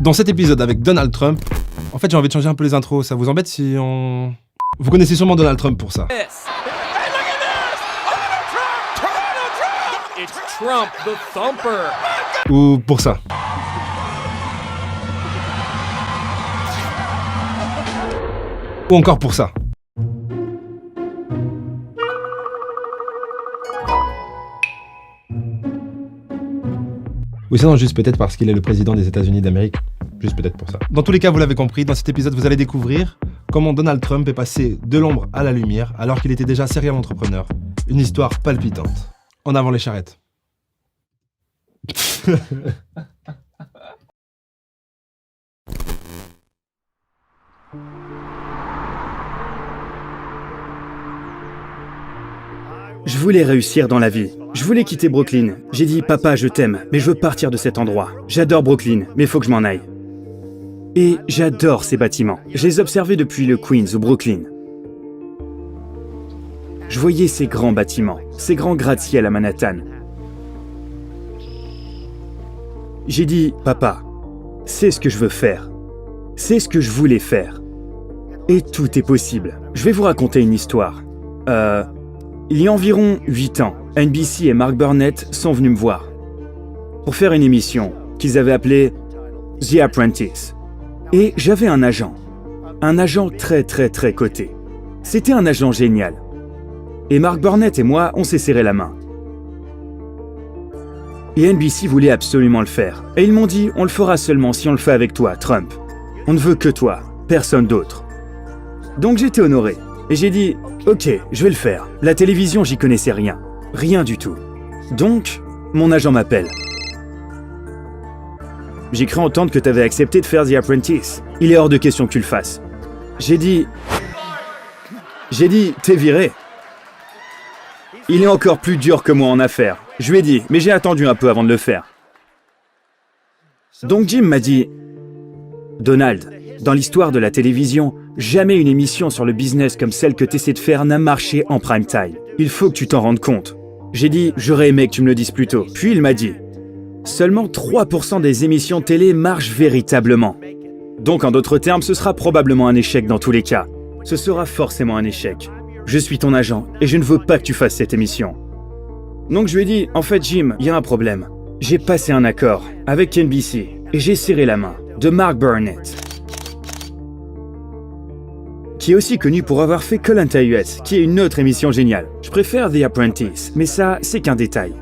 Dans cet épisode avec Donald Trump, en fait j'ai envie de changer un peu les intros, ça vous embête si on... Vous connaissez sûrement Donald Trump pour ça. It's Trump the Thumper. Ou pour ça. Ou encore pour ça. Oui, ça non, juste peut-être parce qu'il est le président des États-Unis d'Amérique. Juste peut-être pour ça. Dans tous les cas, vous l'avez compris, dans cet épisode, vous allez découvrir comment Donald Trump est passé de l'ombre à la lumière alors qu'il était déjà serial entrepreneur. Une histoire palpitante. En avant les charrettes. Je voulais réussir dans la vie. Je voulais quitter Brooklyn. J'ai dit, papa, je t'aime, mais je veux partir de cet endroit. J'adore Brooklyn, mais faut que je m'en aille. Et j'adore ces bâtiments. Je les observais depuis le Queens ou Brooklyn. Je voyais ces grands bâtiments, ces grands gratte-ciel à Manhattan. J'ai dit, papa, c'est ce que je veux faire. C'est ce que je voulais faire. Et tout est possible. Je vais vous raconter une histoire. Il y a environ 8 ans, NBC et Mark Burnett sont venus me voir pour faire une émission qu'ils avaient appelée The Apprentice. Et j'avais un agent très coté. C'était un agent génial. Et Mark Burnett et moi, on s'est serré la main. Et NBC voulait absolument le faire. Et ils m'ont dit, on le fera seulement si on le fait avec toi, Trump. On ne veut que toi, personne d'autre. Donc j'étais honoré. Et j'ai dit, ok, je vais le faire. La télévision, j'y connaissais rien. Rien du tout. Donc, mon agent m'appelle. J'ai cru entendre que t'avais accepté de faire The Apprentice. Il est hors de question que tu le fasses. J'ai dit, t'es viré. Il est encore plus dur que moi en affaires. Je lui ai dit, mais j'ai attendu un peu avant de le faire. Donc Jim m'a dit, Donald, dans l'histoire de la télévision, jamais une émission sur le business comme celle que tu essaies de faire n'a marché en prime time. Il faut que tu t'en rendes compte. J'ai dit, j'aurais aimé que tu me le dises plus tôt. Puis il m'a dit, seulement 3% des émissions télé marchent véritablement. Donc en d'autres termes, ce sera probablement un échec dans tous les cas. Ce sera forcément un échec. Je suis ton agent et je ne veux pas que tu fasses cette émission. Donc je lui ai dit, en fait Jim, il y a un problème. J'ai passé un accord avec NBC et j'ai serré la main de Mark Burnett, qui est aussi connu pour avoir fait Koh-Lanta US, qui est une autre émission géniale. Je préfère The Apprentice, mais ça, c'est qu'un détail.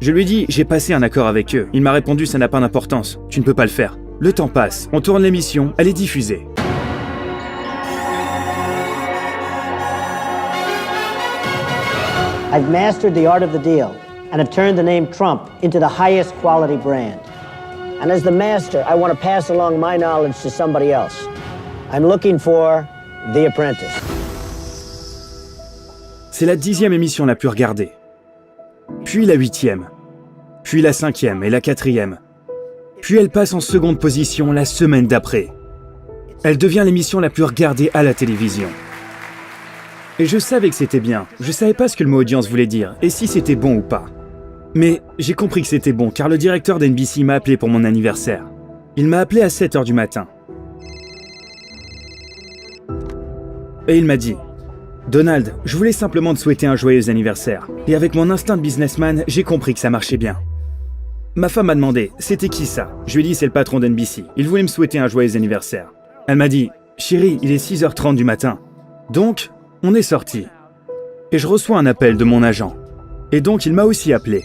Je lui ai dit, j'ai passé un accord avec eux. Il m'a répondu, ça n'a pas d'importance, tu ne peux pas le faire. Le temps passe, on tourne l'émission, elle est diffusée. I've mastered the art of the deal and have turned the name Trump into the highest quality brand. And as the master, I want to pass along my knowledge to somebody else. I'm looking for The Apprentice. C'est la 10e émission la plus regardée. Puis la 8e. Puis la 5e et la 4e. Puis elle passe en seconde position la semaine d'après. Elle devient l'émission la plus regardée à la télévision. Et je savais que c'était bien. Je savais pas ce que le mot audience voulait dire, et si c'était bon ou pas. Mais j'ai compris que c'était bon, car le directeur d'NBC m'a appelé pour mon anniversaire. Il m'a appelé à 7h du matin. Et il m'a dit, Donald, je voulais simplement te souhaiter un joyeux anniversaire. Et avec mon instinct de businessman, j'ai compris que ça marchait bien. Ma femme m'a demandé, c'était qui ça? Je lui ai dit, c'est le patron d'NBC. Il voulait me souhaiter un joyeux anniversaire. Elle m'a dit, chérie, il est 6h30 du matin. Donc, on est sortis. Et je reçois un appel de mon agent. Et donc, il m'a aussi appelé.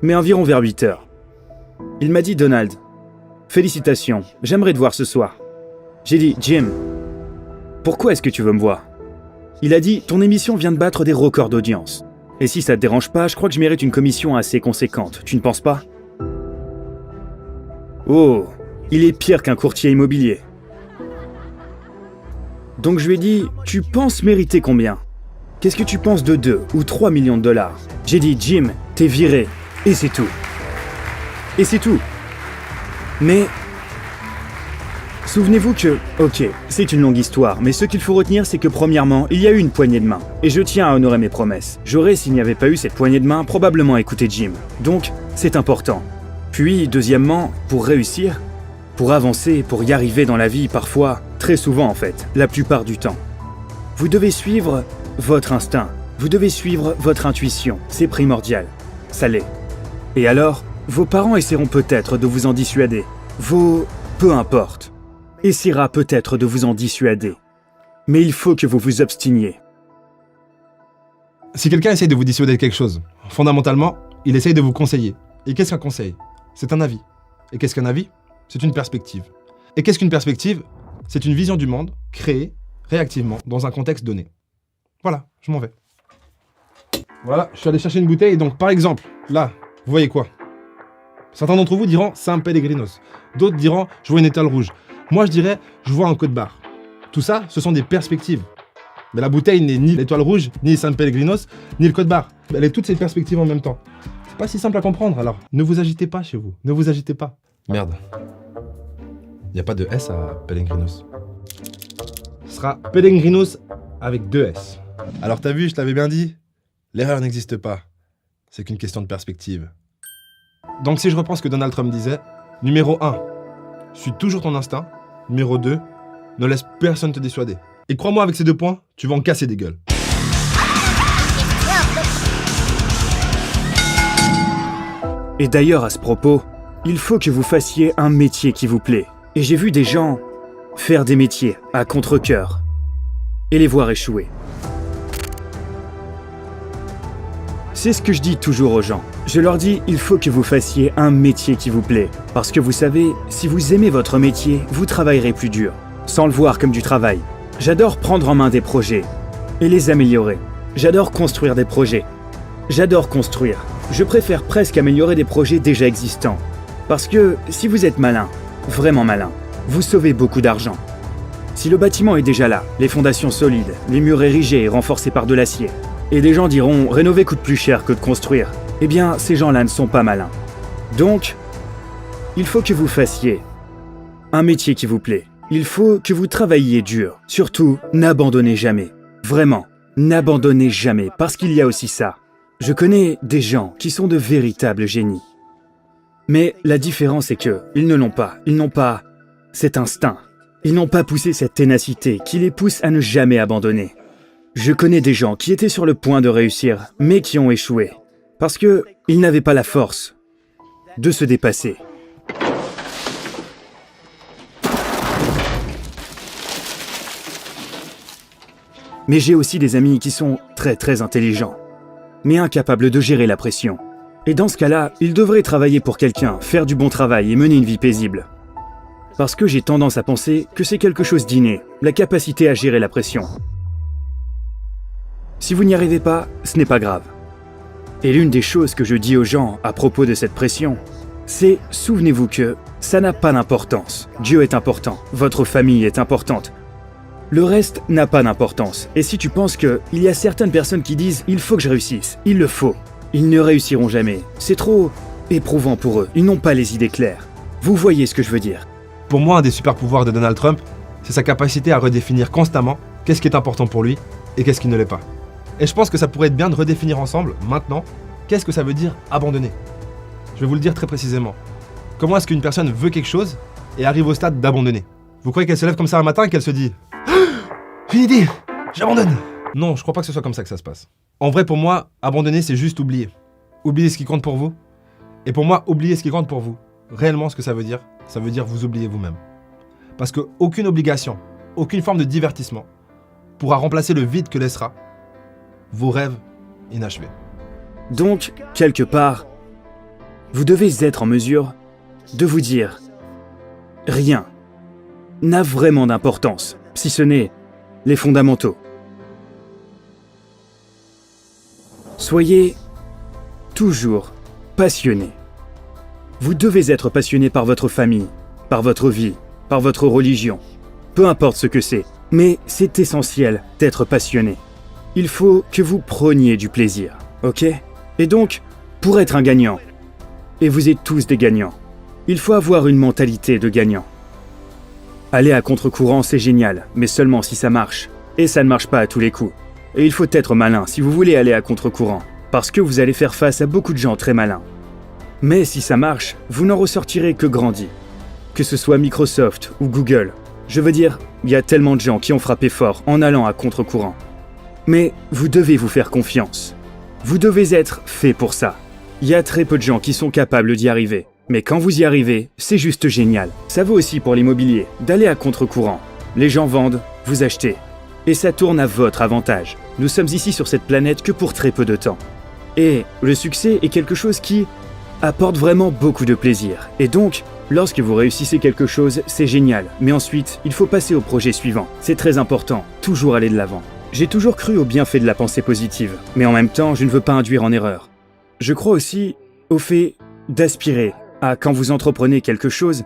Mais environ vers 8h. Il m'a dit, Donald, félicitations, j'aimerais te voir ce soir. J'ai dit, Jim, pourquoi est-ce que tu veux me voir? Il a dit, ton émission vient de battre des records d'audience. Et si ça te dérange pas, je crois que je mérite une commission assez conséquente. Tu ne penses pas? Oh, il est pire qu'un courtier immobilier. Donc je lui ai dit, tu penses mériter combien? Qu'est-ce que tu penses de 2 ou 3 millions de dollars? J'ai dit, Jim, t'es viré. Et c'est tout. Et c'est tout. Mais souvenez-vous que, ok, c'est une longue histoire, mais ce qu'il faut retenir, c'est que premièrement, il y a eu une poignée de main. Et je tiens à honorer mes promesses. J'aurais, s'il n'y avait pas eu cette poignée de main, probablement écouté Jim. Donc, c'est important. Puis, deuxièmement, pour réussir, pour avancer, pour y arriver dans la vie, parfois, très souvent en fait, la plupart du temps, vous devez suivre votre instinct, vous devez suivre votre intuition, c'est primordial, ça l'est. Et alors, vos parents essaieront peut-être de vous en dissuader, peu importe, essaiera peut-être de vous en dissuader, mais il faut que vous vous obstiniez. Si quelqu'un essaye de vous dissuader de quelque chose, fondamentalement, il essaye de vous conseiller. Et qu'est-ce qu'un conseil? C'est un avis. Et qu'est-ce qu'un avis? C'est une perspective. Et qu'est-ce qu'une perspective? C'est une vision du monde créée réactivement dans un contexte donné. Voilà, je m'en vais. Voilà, je suis allé chercher une bouteille, donc par exemple, là, vous voyez quoi? Certains d'entre vous diront San Pellegrinos. D'autres diront je vois une étoile rouge. Moi je dirais je vois un code barre. Tout ça, ce sont des perspectives. Mais la bouteille n'est ni l'étoile rouge, ni San Pellegrinos, ni le code barre. Elle est toutes ces perspectives en même temps. C'est pas si simple à comprendre, alors ne vous agitez pas chez vous. Ne vous agitez pas. Merde. Il n'y a pas de S à Pellegrinos. Ce sera Pellegrinos avec 2 S. Alors t'as vu, je t'avais bien dit, l'erreur n'existe pas. C'est qu'une question de perspective. Donc si je reprends ce que Donald Trump disait, numéro 1, suis toujours ton instinct. Numéro 2, ne laisse personne te dissuader. Et crois-moi, avec ces 2 points, tu vas en casser des gueules. Et d'ailleurs, à ce propos, il faut que vous fassiez un métier qui vous plaît. Et j'ai vu des gens faire des métiers à contre-cœur et les voir échouer. C'est ce que je dis toujours aux gens. Je leur dis, il faut que vous fassiez un métier qui vous plaît. Parce que vous savez, si vous aimez votre métier, vous travaillerez plus dur, sans le voir comme du travail. J'adore prendre en main des projets et les améliorer. J'adore construire des projets. J'adore construire. Je préfère presque améliorer des projets déjà existants. Parce que si vous êtes malin, vraiment malin, vous sauvez beaucoup d'argent. Si le bâtiment est déjà là, les fondations solides, les murs érigés et renforcés par de l'acier, et des gens diront « rénover coûte plus cher que de construire », eh bien, ces gens-là ne sont pas malins. Donc, il faut que vous fassiez un métier qui vous plaît. Il faut que vous travailliez dur. Surtout, n'abandonnez jamais. Vraiment, n'abandonnez jamais, parce qu'il y a aussi ça. Je connais des gens qui sont de véritables génies. Mais la différence est que ils ne l'ont pas. Ils n'ont pas cet instinct. Ils n'ont pas poussé cette ténacité qui les pousse à ne jamais abandonner. Je connais des gens qui étaient sur le point de réussir, mais qui ont échoué. Parce que ils n'avaient pas la force de se dépasser. Mais j'ai aussi des amis qui sont très intelligents, mais incapables de gérer la pression. Et dans ce cas-là, ils devraient travailler pour quelqu'un, faire du bon travail et mener une vie paisible. Parce que j'ai tendance à penser que c'est quelque chose d'inné, la capacité à gérer la pression. Si vous n'y arrivez pas, ce n'est pas grave. Et l'une des choses que je dis aux gens à propos de cette pression, c'est souvenez-vous que ça n'a pas d'importance. Dieu est important, votre famille est importante. Le reste n'a pas d'importance. Et si tu penses qu'il y a certaines personnes qui disent « il faut que je réussisse », il le faut. Ils ne réussiront jamais. C'est trop éprouvant pour eux. Ils n'ont pas les idées claires. Vous voyez ce que je veux dire. Pour moi, un des super pouvoirs de Donald Trump, c'est sa capacité à redéfinir constamment qu'est-ce qui est important pour lui et qu'est-ce qui ne l'est pas. Et je pense que ça pourrait être bien de redéfinir ensemble, maintenant, qu'est-ce que ça veut dire abandonner. Je vais vous le dire très précisément. Comment est-ce qu'une personne veut quelque chose et arrive au stade d'abandonner? Vous croyez qu'elle se lève comme ça un matin et qu'elle se dit « Une idée, j'abandonne !» Non, je crois pas que ce soit comme ça que ça se passe. En vrai, pour moi, abandonner, c'est juste oublier. Oublier ce qui compte pour vous. Et pour moi, oublier ce qui compte pour vous, réellement ce que ça veut dire vous oublier vous-même. Parce qu'aucune obligation, aucune forme de divertissement pourra remplacer le vide que laissera vos rêves inachevés. Donc, quelque part, vous devez être en mesure de vous dire « rien n'a vraiment d'importance, si ce n'est les fondamentaux ». Soyez toujours passionné. Vous devez être passionné par votre famille, par votre vie, par votre religion, peu importe ce que c'est, mais c'est essentiel d'être passionné. Il faut que vous preniez du plaisir, ok? Et donc, pour être un gagnant, et vous êtes tous des gagnants, il faut avoir une mentalité de gagnant. Aller à contre-courant, c'est génial, mais seulement si ça marche. Et ça ne marche pas à tous les coups. Et il faut être malin si vous voulez aller à contre-courant, parce que vous allez faire face à beaucoup de gens très malins. Mais si ça marche, vous n'en ressortirez que grandi. Que ce soit Microsoft ou Google. Je veux dire, il y a tellement de gens qui ont frappé fort en allant à contre-courant. Mais vous devez vous faire confiance. Vous devez être fait pour ça. Il y a très peu de gens qui sont capables d'y arriver. Mais quand vous y arrivez, c'est juste génial. Ça vaut aussi pour l'immobilier, d'aller à contre-courant. Les gens vendent, vous achetez. Et ça tourne à votre avantage. Nous sommes ici sur cette planète que pour très peu de temps. Et le succès est quelque chose qui apporte vraiment beaucoup de plaisir. Et donc, lorsque vous réussissez quelque chose, c'est génial. Mais ensuite, il faut passer au projet suivant. C'est très important, toujours aller de l'avant. J'ai toujours cru au bienfait de la pensée positive. Mais en même temps, je ne veux pas induire en erreur. Je crois aussi au fait d'aspirer à, quand vous entreprenez quelque chose,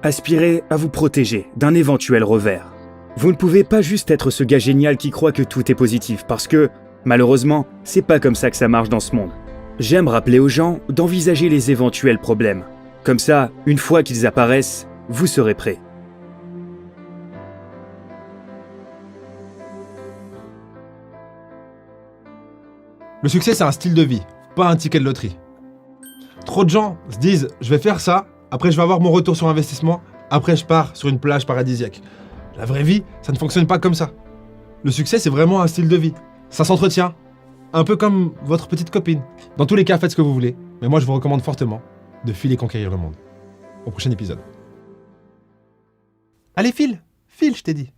aspirer à vous protéger d'un éventuel revers. Vous ne pouvez pas juste être ce gars génial qui croit que tout est positif, parce que, malheureusement, c'est pas comme ça que ça marche dans ce monde. J'aime rappeler aux gens d'envisager les éventuels problèmes. Comme ça, une fois qu'ils apparaissent, vous serez prêts. Le succès, c'est un style de vie, pas un ticket de loterie. Trop de gens se disent « je vais faire ça, après je vais avoir mon retour sur investissement, après je pars sur une plage paradisiaque ». La vraie vie, ça ne fonctionne pas comme ça. Le succès, c'est vraiment un style de vie. Ça s'entretient, un peu comme votre petite copine. Dans tous les cas, faites ce que vous voulez, mais moi je vous recommande fortement de filer conquérir le monde. Au prochain épisode. Allez, file, je t'ai dit.